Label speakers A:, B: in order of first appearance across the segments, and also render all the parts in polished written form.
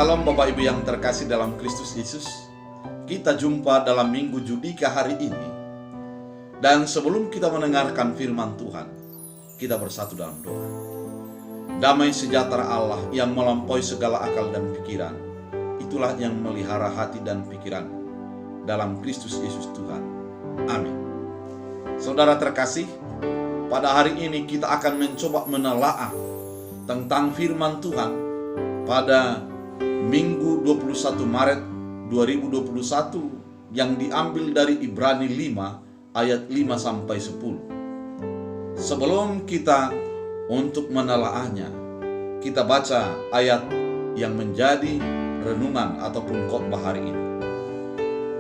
A: Salam Bapak Ibu yang terkasih dalam Kristus Yesus. Kita jumpa dalam Minggu Judika hari ini. Dan sebelum kita mendengarkan firman Tuhan, kita bersatu dalam doa. Damai sejahtera Allah yang melampaui segala akal dan pikiran, itulah yang melihara hati dan pikiran dalam Kristus Yesus Tuhan. Amin. Saudara terkasih, pada hari ini kita akan mencoba menelaah tentang firman Tuhan pada Minggu 21 Maret 2021 yang diambil dari Ibrani 5 ayat 5 sampai 10. Sebelum kita untuk menelaahnya, kita baca ayat yang menjadi renungan ataupun khotbah hari ini.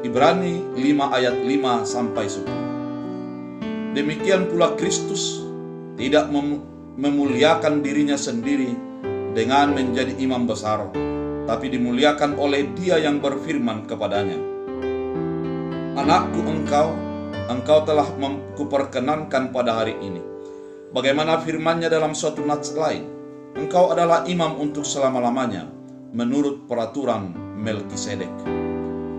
A: Ibrani 5 ayat 5 sampai 10. Demikian pula Kristus tidak memuliakan dirinya sendiri dengan menjadi imam besar, tapi dimuliakan oleh Dia yang berfirman kepadanya, "Anakku, engkau telah kuperkenankan pada hari ini." Bagaimana firman-Nya dalam suatu nats lain, "Engkau adalah imam untuk selama-lamanya menurut peraturan Melkisedek."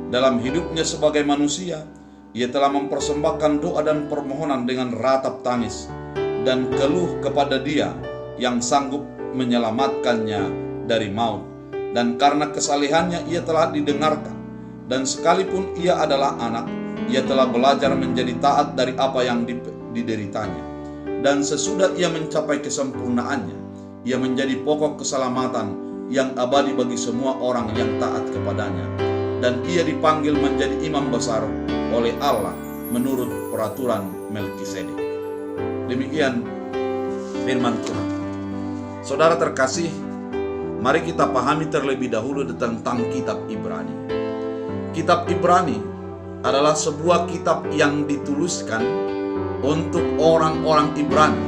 A: Dalam hidupnya sebagai manusia, Ia telah mempersembahkan doa dan permohonan dengan ratap tangis dan keluh kepada Dia yang sanggup menyelamatkannya dari maut. Dan karena kesalehannya ia telah didengarkan. Dan sekalipun ia adalah anak, ia telah belajar menjadi taat dari apa yang dideritanya. Dan sesudah ia mencapai kesempurnaannya, ia menjadi pokok keselamatan yang abadi bagi semua orang yang taat kepadanya. Dan ia dipanggil menjadi imam besar oleh Allah menurut peraturan Melkisedek. Demikian firman Tuhan. Saudara terkasih, mari kita pahami terlebih dahulu tentang kitab Ibrani. Kitab Ibrani adalah sebuah kitab yang dituliskan untuk orang-orang Ibrani.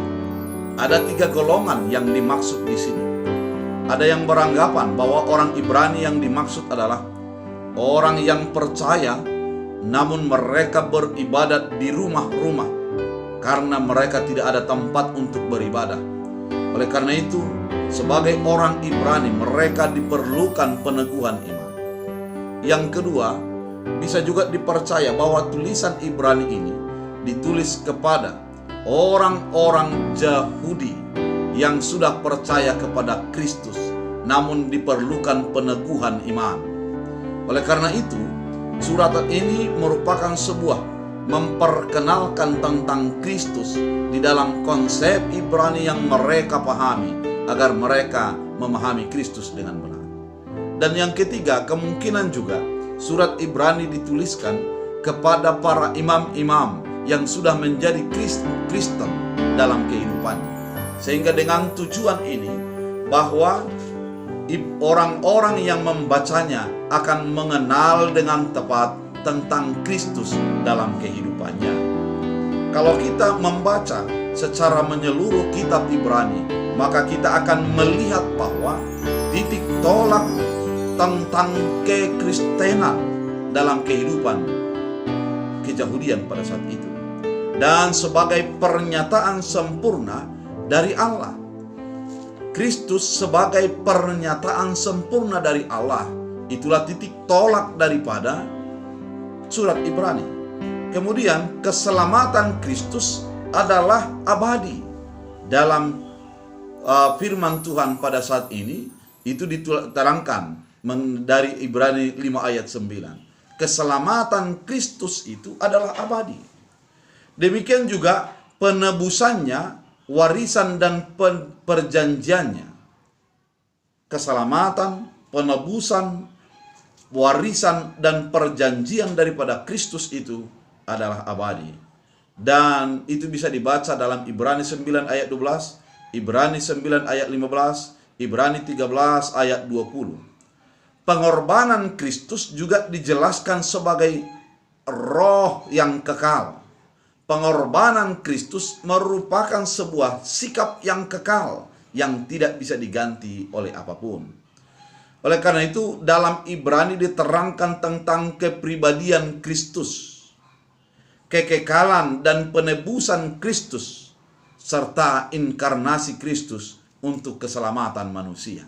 A: Ada 3 golongan yang dimaksud di sini. Ada yang beranggapan bahwa orang Ibrani yang dimaksud adalah orang yang percaya, namun mereka beribadat di rumah-rumah karena mereka tidak ada tempat untuk beribadah. Oleh karena itu, sebagai orang Ibrani, mereka diperlukan peneguhan iman. Yang kedua, bisa juga dipercaya bahwa tulisan Ibrani ini ditulis kepada orang-orang Yahudi yang sudah percaya kepada Kristus, namun diperlukan peneguhan iman. Oleh karena itu, surat ini merupakan sebuah memperkenalkan tentang Kristus di dalam konsep Ibrani yang mereka pahami, agar mereka memahami Kristus dengan benar. Dan yang ketiga, kemungkinan juga surat Ibrani dituliskan kepada para imam-imam yang sudah menjadi Kristen dalam kehidupannya. Sehingga dengan tujuan ini, bahwa orang-orang yang membacanya akan mengenal dengan tepat tentang Kristus dalam kehidupannya. Kalau kita membaca secara menyeluruh kitab Ibrani, maka kita akan melihat bahwa titik tolak tentang kekristenan dalam kehidupan keyahudian pada saat itu, dan sebagai pernyataan sempurna dari Allah. Kristus sebagai pernyataan sempurna dari Allah, itulah titik tolak daripada surat Ibrani. Kemudian keselamatan Kristus adalah abadi. Dalam firman Tuhan pada saat ini itu diterangkan dari Ibrani 5 ayat 9. Keselamatan Kristus itu adalah abadi. Demikian juga penebusannya, warisan dan perjanjiannya. Keselamatan, penebusan, warisan dan perjanjian daripada Kristus itu adalah abadi. Dan itu bisa dibaca dalam Ibrani 9 ayat 12, Ibrani 9 ayat 15, Ibrani 13 ayat 20. Pengorbanan Kristus juga dijelaskan sebagai roh yang kekal. Pengorbanan Kristus merupakan sebuah sikap yang kekal yang tidak bisa diganti oleh apapun. Oleh karena itu, dalam Ibrani diterangkan tentang kepribadian Kristus, kekekalan dan penebusan Kristus, serta inkarnasi Kristus untuk keselamatan manusia.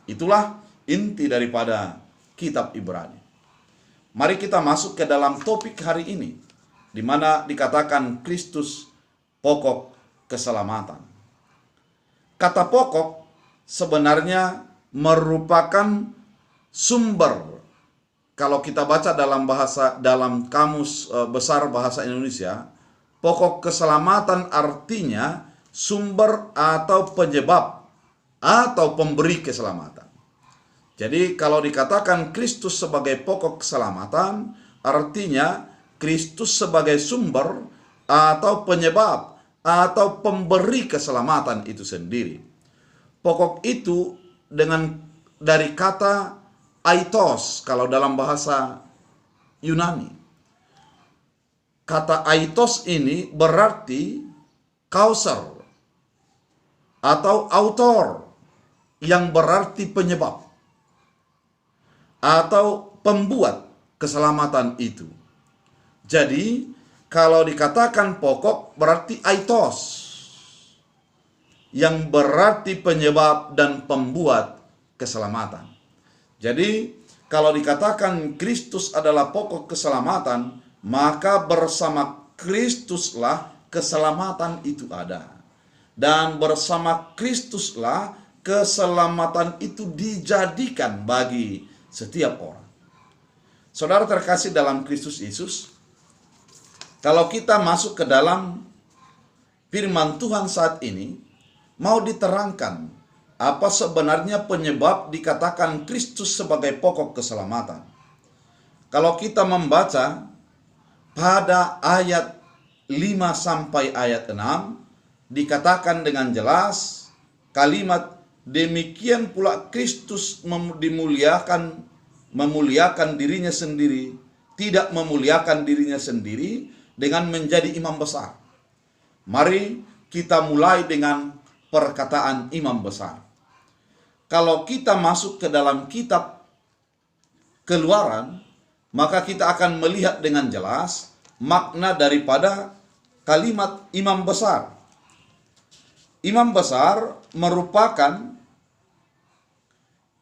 A: Itulah inti daripada kitab Ibrani. Mari kita masuk ke dalam topik hari ini, di mana dikatakan Kristus pokok keselamatan. Kata pokok sebenarnya merupakan sumber. Kalau kita baca dalam kamus besar bahasa Indonesia, pokok keselamatan artinya sumber atau penyebab atau pemberi keselamatan. Jadi kalau dikatakan Kristus sebagai pokok keselamatan, artinya Kristus sebagai sumber atau penyebab atau pemberi keselamatan itu sendiri. Pokok itu dari kata aitos kalau dalam bahasa Yunani. Kata aitos ini berarti causer atau author, yang berarti penyebab atau pembuat keselamatan itu. Jadi kalau dikatakan pokok berarti aitos, yang berarti penyebab dan pembuat keselamatan. Jadi kalau dikatakan Kristus adalah pokok keselamatan, maka bersama Kristuslah keselamatan itu ada. Dan bersama Kristuslah keselamatan itu dijadikan bagi setiap orang. Saudara terkasih dalam Kristus Yesus, kalau kita masuk ke dalam firman Tuhan saat ini, mau diterangkan apa sebenarnya penyebab dikatakan Kristus sebagai pokok keselamatan. Kalau kita membaca pada ayat 5 sampai ayat 6, dikatakan dengan jelas kalimat demikian pula Kristus memuliakan dirinya sendiri, tidak memuliakan dirinya sendiri dengan menjadi imam besar. Mari kita mulai dengan perkataan imam besar. Kalau kita masuk ke dalam kitab Keluaran, maka kita akan melihat dengan jelas makna daripada kalimat imam besar. Imam besar merupakan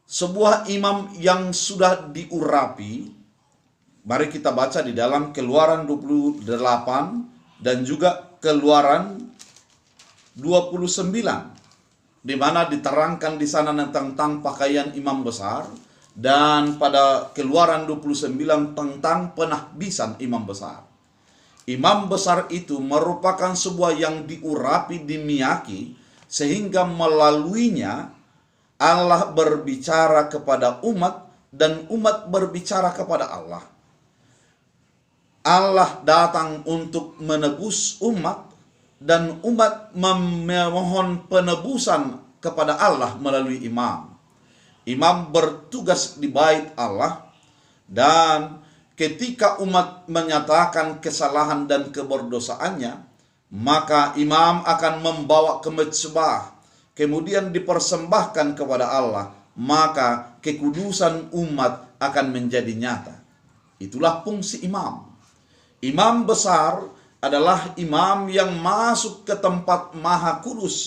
A: sebuah imam yang sudah diurapi. Mari kita baca di dalam Keluaran 28 dan juga Keluaran 29. Di mana diterangkan di sana tentang pakaian imam besar, dan pada Keluaran 29 tentang penahbisan imam besar. Imam besar itu merupakan sebuah yang diurapi, dimiaki, sehingga melaluinya Allah berbicara kepada umat dan umat berbicara kepada Allah. Allah datang untuk menebus umat, dan umat memohon penebusan kepada Allah melalui imam. Imam bertugas di bait Allah, dan ketika umat menyatakan kesalahan dan keberdosaannya, maka imam akan membawa ke mezbah, kemudian dipersembahkan kepada Allah, maka kekudusan umat akan menjadi nyata. Itulah fungsi imam. Imam besar adalah imam yang masuk ke tempat maha kudus,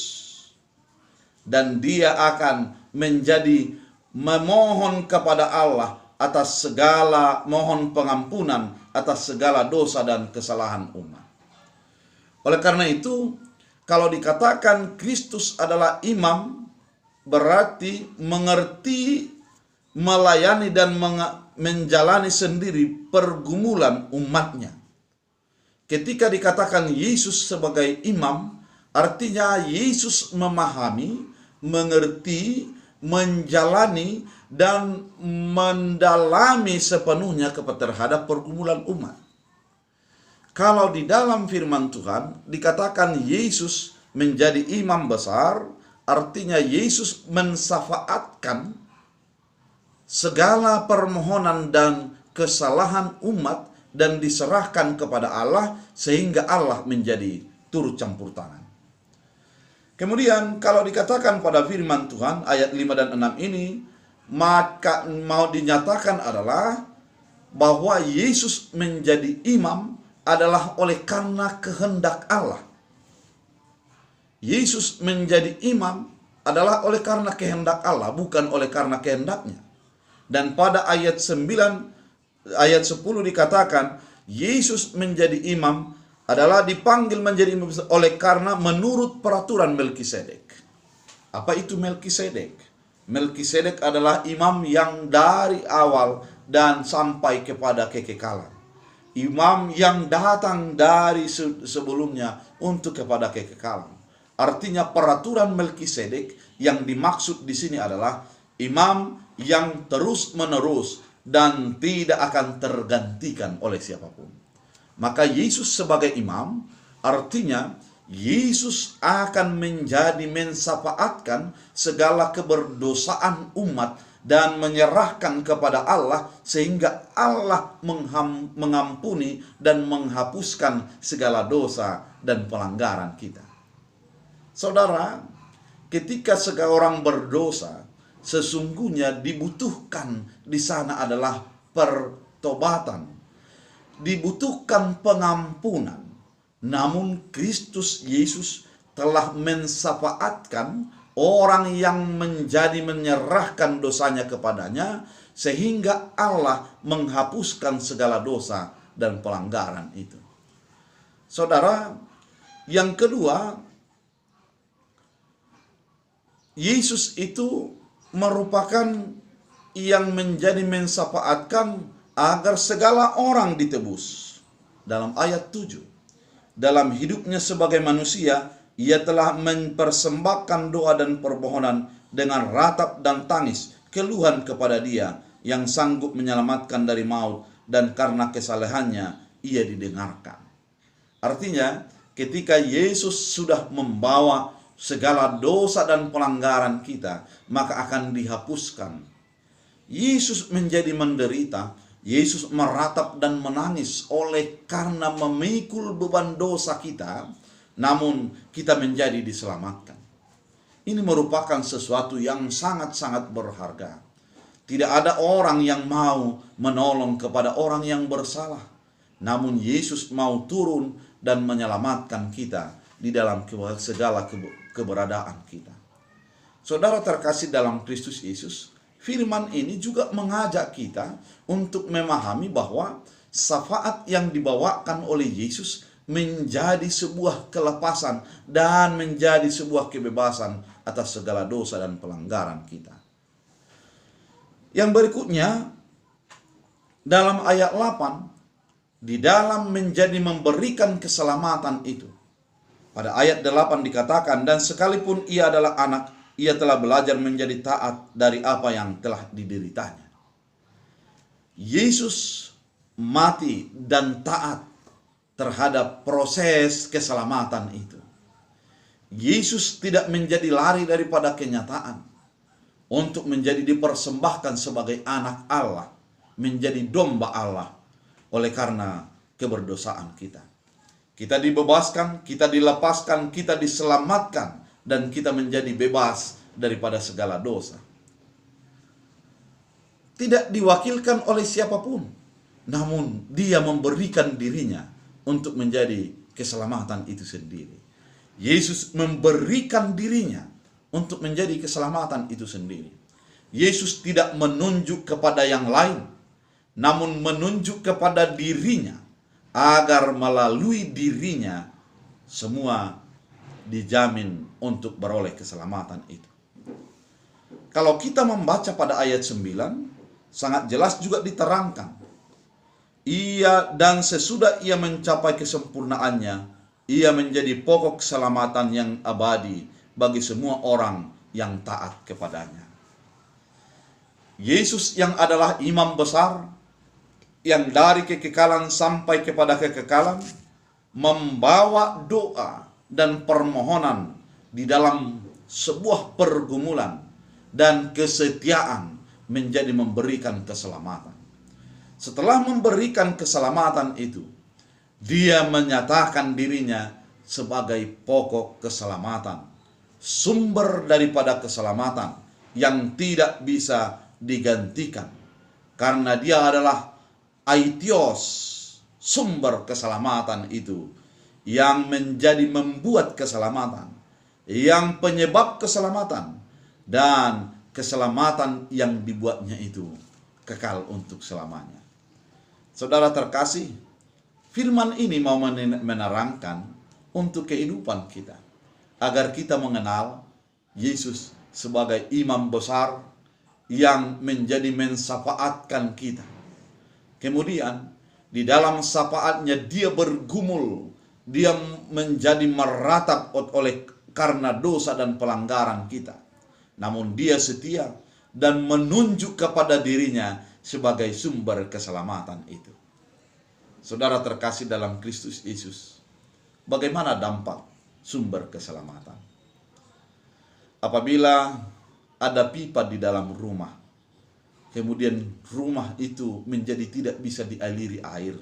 A: dan dia akan menjadi memohon kepada Allah atas segala mohon pengampunan atas segala dosa dan kesalahan umat. Oleh karena itu, kalau dikatakan Kristus adalah imam, berarti mengerti, melayani dan menjalani sendiri pergumulan umatnya. Ketika dikatakan Yesus sebagai imam, artinya Yesus memahami, mengerti, menjalani, dan mendalami sepenuhnya terhadap pergumulan umat. Kalau di dalam firman Tuhan dikatakan Yesus menjadi imam besar, artinya Yesus mensyafaatkan segala permohonan dan kesalahan umat dan diserahkan kepada Allah, sehingga Allah menjadi turut campur tangan. Kemudian kalau dikatakan pada firman Tuhan ayat 5 dan 6 ini, maka mau dinyatakan adalah bahwa Yesus menjadi imam adalah oleh karena kehendak Allah. Yesus menjadi imam adalah oleh karena kehendak Allah, bukan oleh karena kehendaknya. Dan pada ayat 10 dikatakan, Yesus menjadi imam adalah dipanggil menjadi imam oleh karena menurut peraturan Melkisedek. Apa itu Melkisedek? Melkisedek adalah imam yang dari awal dan sampai kepada kekekalan. Imam yang datang dari sebelumnya untuk kepada kekekalan. Artinya peraturan Melkisedek yang dimaksud di sini adalah imam yang terus menerus dan tidak akan tergantikan oleh siapapun. Maka Yesus sebagai imam artinya Yesus akan menjadi mensyafaatkan segala keberdosaan umat dan menyerahkan kepada Allah sehingga Allah mengampuni dan menghapuskan segala dosa dan pelanggaran kita. Saudara, ketika seorang berdosa, sesungguhnya dibutuhkan di sana adalah pertobatan, dibutuhkan pengampunan. Namun Kristus Yesus telah mensyafaatkan orang yang menyerahkan dosanya kepadanya sehingga Allah menghapuskan segala dosa dan pelanggaran itu. Saudara, yang kedua, Yesus itu merupakan yang menjadi mensyafaatkan agar segala orang ditebus. Dalam ayat 7, dalam hidupnya sebagai manusia, ia telah mempersembahkan doa dan permohonan dengan ratap dan tangis, keluhan kepada Dia yang sanggup menyelamatkan dari maut, dan karena kesalehannya ia didengarkan. Artinya, ketika Yesus sudah membawa segala dosa dan pelanggaran kita, maka akan dihapuskan. Yesus menjadi menderita, Yesus meratap dan menangis oleh karena memikul beban dosa kita, namun kita menjadi diselamatkan. Ini merupakan sesuatu yang sangat-sangat berharga. Tidak ada orang yang mau menolong kepada orang yang bersalah, namun Yesus mau turun dan menyelamatkan kita di dalam segala keberadaan kita. Saudara terkasih dalam Kristus Yesus, firman ini juga mengajak kita untuk memahami bahwa syafaat yang dibawakan oleh Yesus menjadi sebuah kelepasan dan menjadi sebuah kebebasan atas segala dosa dan pelanggaran kita. Yang berikutnya, dalam ayat 8, di dalam menjadi memberikan keselamatan itu. Pada ayat 8 dikatakan, dan sekalipun ia adalah anak, ia telah belajar menjadi taat dari apa yang telah dideritanya. Yesus mati dan taat terhadap proses keselamatan itu. Yesus tidak menjadi lari daripada kenyataan untuk menjadi dipersembahkan sebagai anak Allah, menjadi domba Allah oleh karena keberdosaan kita. Kita dibebaskan, kita dilepaskan, kita diselamatkan, dan kita menjadi bebas daripada segala dosa. Tidak diwakilkan oleh siapapun, namun Dia memberikan dirinya untuk menjadi keselamatan itu sendiri. Yesus memberikan dirinya untuk menjadi keselamatan itu sendiri. Yesus tidak menunjuk kepada yang lain, namun menunjuk kepada dirinya, agar melalui dirinya semua dijamin untuk beroleh keselamatan itu. Kalau kita membaca pada ayat 9, sangat jelas juga diterangkan. Ia dan sesudah ia mencapai kesempurnaannya, ia menjadi pokok keselamatan yang abadi bagi semua orang yang taat kepadanya. Yesus yang adalah imam besar, yang dari kekekalan sampai kepada kekekalan, membawa doa dan permohonan di dalam sebuah pergumulan dan kesetiaan menjadi memberikan keselamatan. Setelah memberikan keselamatan itu, Dia menyatakan dirinya sebagai pokok keselamatan, sumber daripada keselamatan yang tidak bisa digantikan, karena Dia adalah Aitios, sumber keselamatan itu, yang menjadi membuat keselamatan, yang penyebab keselamatan, dan keselamatan yang dibuatnya itu kekal untuk selamanya. Saudara terkasih, firman ini mau menerangkan untuk kehidupan kita, agar kita mengenal Yesus sebagai imam besar yang menjadi mensyafaatkan kita. Kemudian di dalam syafaatnya dia bergumul, dia menjadi meratap oleh karena dosa dan pelanggaran kita. Namun dia setia dan menunjuk kepada dirinya sebagai sumber keselamatan itu. Saudara terkasih dalam Kristus Yesus, bagaimana dampak sumber keselamatan? Apabila ada pipa di dalam rumah, kemudian rumah itu menjadi tidak bisa dialiri air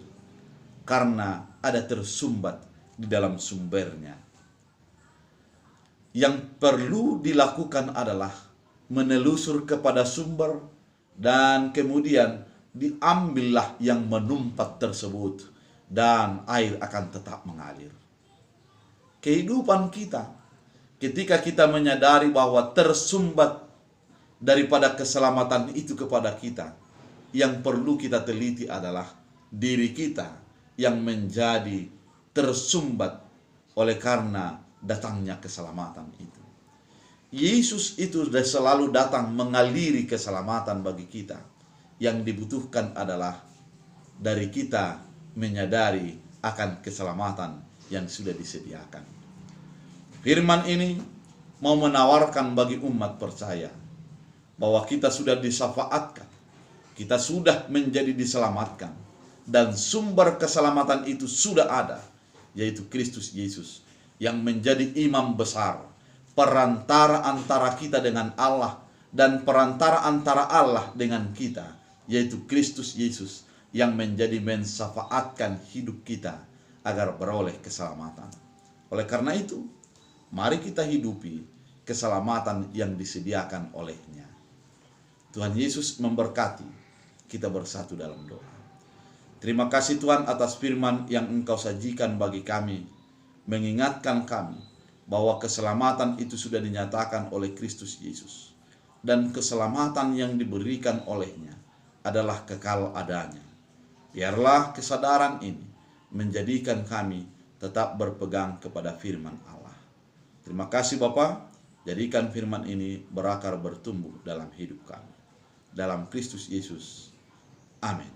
A: karena ada tersumbat di dalam sumbernya. Yang perlu dilakukan adalah menelusur kepada sumber dan kemudian diambillah yang menumpat tersebut dan air akan tetap mengalir. Kehidupan kita, ketika kita menyadari bahwa tersumbat daripada keselamatan itu kepada kita, yang perlu kita teliti adalah diri kita yang menjadi tersumbat oleh karena datangnya keselamatan itu. Yesus itu selalu datang mengaliri keselamatan bagi kita. Yang dibutuhkan adalah dari kita menyadari akan keselamatan yang sudah disediakan. Firman ini mau menawarkan bagi umat percaya bahwa kita sudah disyafaatkan, kita sudah menjadi diselamatkan, dan sumber keselamatan itu sudah ada, yaitu Kristus Yesus yang menjadi imam besar, perantara antara kita dengan Allah dan perantara antara Allah dengan kita, yaitu Kristus Yesus yang menjadi mensyafaatkan hidup kita agar beroleh keselamatan. Oleh karena itu, mari kita hidupi keselamatan yang disediakan olehnya. Tuhan Yesus memberkati. Kita bersatu dalam doa. Terima kasih Tuhan atas firman yang Engkau sajikan bagi kami, mengingatkan kami bahwa keselamatan itu sudah dinyatakan oleh Kristus Yesus, dan keselamatan yang diberikan olehnya adalah kekal adanya. Biarlah kesadaran ini menjadikan kami tetap berpegang kepada firman Allah. Terima kasih Bapa, jadikan firman ini berakar bertumbuh dalam hidup kami. Dalam Kristus Yesus. Amin.